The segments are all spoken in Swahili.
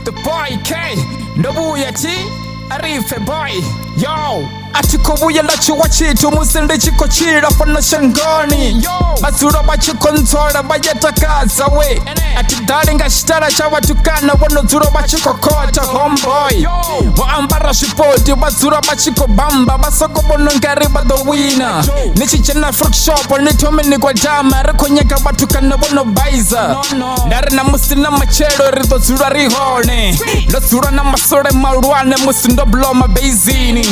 The boy K, Nobuya T, Arife boy, yo. Atikobuya lachiwa chitu musinde chiko chira fana shangoni Masura bachiko ntora bayatakaza we Ati daringa shitara chawa tukana wano zura bachiko kota homeboy Waambara shipoti basura bachiko bamba Basoko bono ngariba the winner Nichi chena fruit shop nitome ni kwa jama Rekonyeka batukana wano baiza Nare na musina machero rito zura rihone Lo zura na masore maruane musindo bloma beizini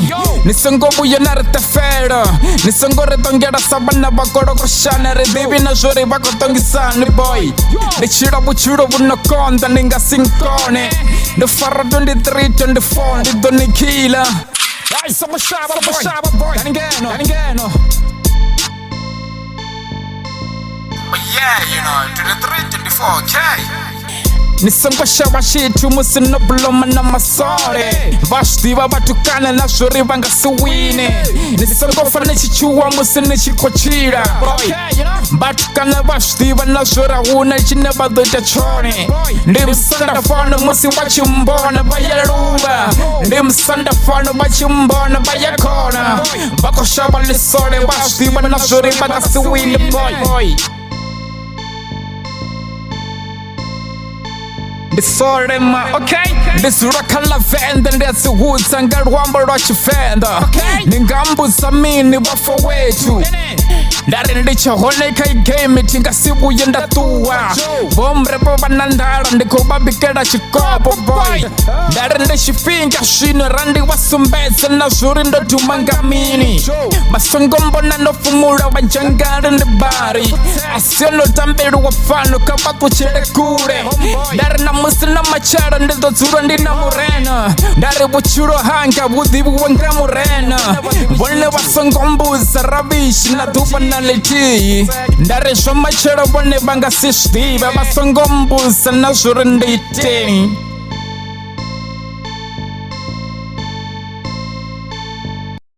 Nisongobu yonarte fero Nisongore tongera sabana bakoro koshanere Bibi na shori bako tongisani boy Nichira buchuro bunokonda ninga sinkone The fara 23, 24, the doni kila Ay, somo shaba boy Daningeno But yeah, you know, 23, 24, okay Nisongo shawa shitu musino bloma na masore Vashtiva batukana na shuri vanga suwine Nisongo fane chichua musine chikochira Batukana vashtiva na shura una chine baduta chone Ndim sanda fano musi wachimbona baya ruba Ndim sanda fano wachimbona baya kona Bako shawa lisore vashtiva na shuri vanga suwine boy Disore ma, okay? Disura la venda ndetse hutsanga rwamba rwachifenda Ningambu zamini wafa wetu Ndari ndicha honeka igame tinga sibu yenda tuwa Bombre boba nandara ndiko babikera chikopo boy Ndari ndishifinga shine randi wasumbeze na zuri ndo tumangamini Masongombo na nofumura wajangari ndibari Asiono tambiru wafano kabatu chile kure Ndari na musina machara ndizo zura ndina murena Ndari buchuro hanga budhibu wanga murena Wale wasongombuza rabishi na dupa na leti Ndari shoma chara wane banga sishti Baba songombuza na zura nditeni